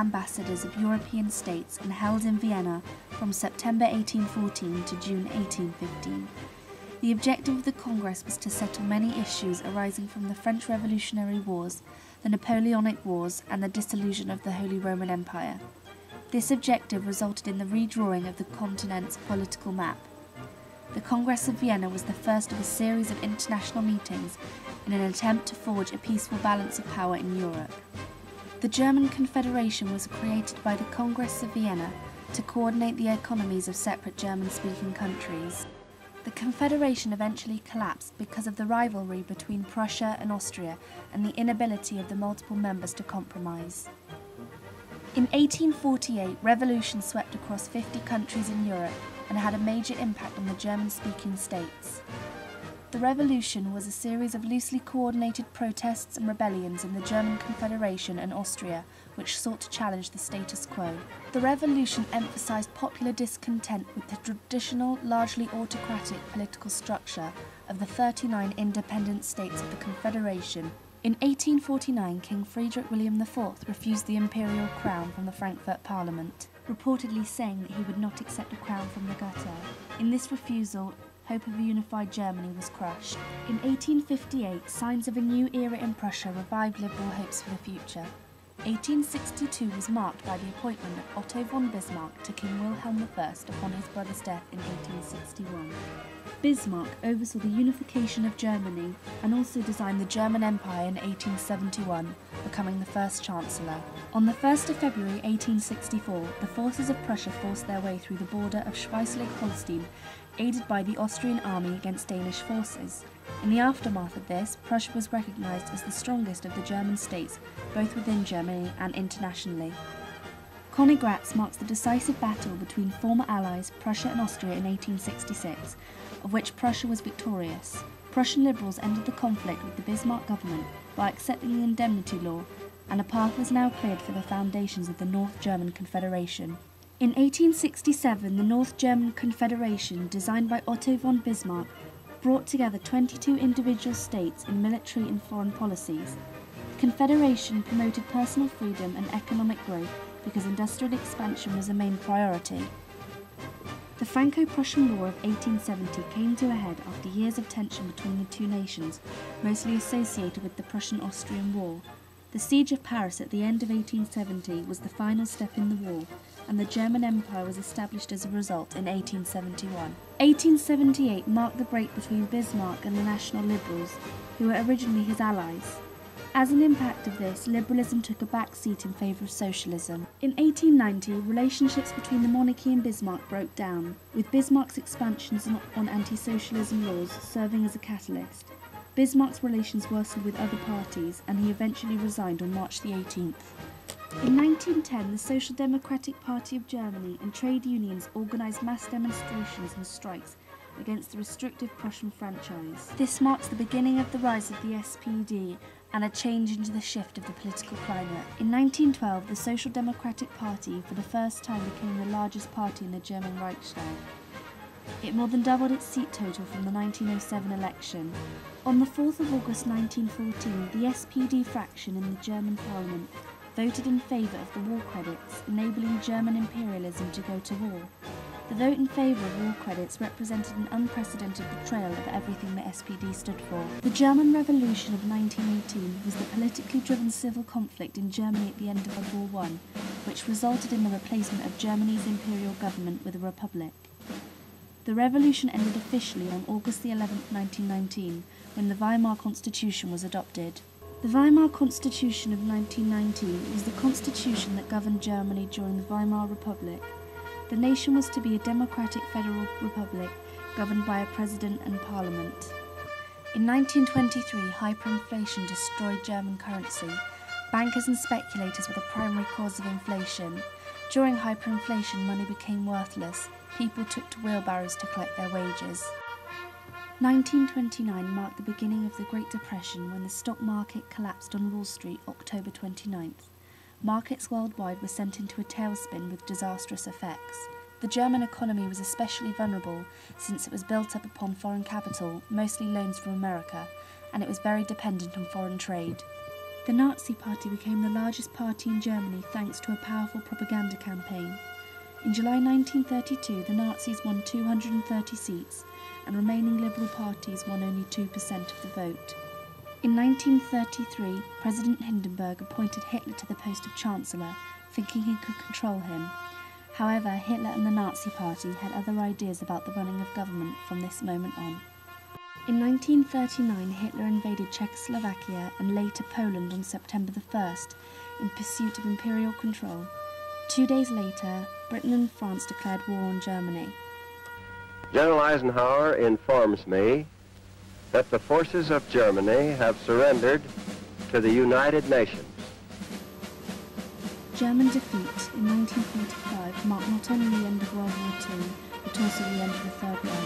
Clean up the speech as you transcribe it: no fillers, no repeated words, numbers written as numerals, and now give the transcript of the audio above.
ambassadors of European states and held in Vienna from September 1814 to June 1815. The objective of the Congress was to settle many issues arising from the French Revolutionary Wars, the Napoleonic Wars, and the dissolution of the Holy Roman Empire. This objective resulted in the redrawing of the continent's political map. The Congress of Vienna was the first of a series of international meetings in an attempt to forge a peaceful balance of power in Europe. The German Confederation was created by the Congress of Vienna to coordinate the economies of separate German-speaking countries. The Confederation eventually collapsed because of the rivalry between Prussia and Austria and the inability of the multiple members to compromise. In 1848, revolution swept across 50 countries in Europe and had a major impact on the German-speaking states. The revolution was a series of loosely coordinated protests and rebellions in the German Confederation and Austria, which sought to challenge the status quo. The revolution emphasized popular discontent with the traditional, largely autocratic political structure of the 39 independent states of the Confederation. In 1849, King Friedrich William IV refused the imperial crown from the Frankfurt Parliament, reportedly saying that he would not accept a crown from the gutter. In this refusal, hope of a unified Germany was crushed. In 1858, signs of a new era in Prussia revived liberal hopes for the future. 1862 was marked by the appointment of Otto von Bismarck to King Wilhelm I upon his brother's death in 1861. Bismarck oversaw the unification of Germany and also designed the German Empire in 1871, becoming the first Chancellor. On the 1st of February 1864, the forces of Prussia forced their way through the border of Schleswig-Holstein, aided by the Austrian army against Danish forces. In the aftermath of this, Prussia was recognised as the strongest of the German states, both within Germany and internationally. Königgrätz marks the decisive battle between former allies Prussia and Austria in 1866, of which Prussia was victorious. Prussian liberals ended the conflict with the Bismarck government by accepting the indemnity law, and a path was now cleared for the foundations of the North German Confederation. In 1867, the North German Confederation, designed by Otto von Bismarck, brought together 22 individual states in military and foreign policies. The Confederation promoted personal freedom and economic growth because industrial expansion was a main priority. The Franco-Prussian War of 1870 came to a head after years of tension between the two nations, mostly associated with the Prussian-Austrian War. The Siege of Paris at the end of 1870 was the final step in the war, and the German Empire was established as a result in 1871. 1878 marked the break between Bismarck and the National Liberals, who were originally his allies. As an impact of this, liberalism took a back seat in favour of socialism. In 1890, relationships between the monarchy and Bismarck broke down, with Bismarck's expansions on anti-socialism laws serving as a catalyst. Bismarck's relations worsened with other parties, and he eventually resigned on March the 18th. In 1910, the Social Democratic Party of Germany and trade unions organised mass demonstrations and strikes against the restrictive Prussian franchise. This marks the beginning of the rise of the SPD and a change into the shift of the political climate. In 1912, the Social Democratic Party for the first time became the largest party in the German Reichstag. It more than doubled its seat total from the 1907 election. On the 4th of August 1914, the SPD fraction in the German parliament voted in favour of the war credits, enabling German imperialism to go to war. The vote in favour of war credits represented an unprecedented betrayal of everything the SPD stood for. The German Revolution of 1918 was the politically driven civil conflict in Germany at the end of World War I, which resulted in the replacement of Germany's imperial government with a republic. The revolution ended officially on August 11, 1919, when the Weimar Constitution was adopted. The Weimar Constitution of 1919 was the constitution that governed Germany during the Weimar Republic. The nation was to be a democratic federal republic governed by a president and parliament. In 1923, hyperinflation destroyed German currency. Bankers and speculators were the primary cause of inflation. During hyperinflation, money became worthless. People took to wheelbarrows to collect their wages. 1929 marked the beginning of the Great Depression when the stock market collapsed on Wall Street October 29th. Markets worldwide were sent into a tailspin with disastrous effects. The German economy was especially vulnerable since it was built up upon foreign capital, mostly loans from America, and it was very dependent on foreign trade. The Nazi Party became the largest party in Germany thanks to a powerful propaganda campaign. In July 1932, the Nazis won 230 seats, and remaining Liberal parties won only 2% of the vote. In 1933, President Hindenburg appointed Hitler to the post of Chancellor, thinking he could control him. However, Hitler and the Nazi Party had other ideas about the running of government from this moment on. In 1939, Hitler invaded Czechoslovakia and later Poland on September the 1st in pursuit of imperial control. 2 days later, Britain and France declared war on Germany. General Eisenhower informs me that the forces of Germany have surrendered to the United Nations. German defeat in 1945 marked not only the end of World War II, but also the end of the Third Reich.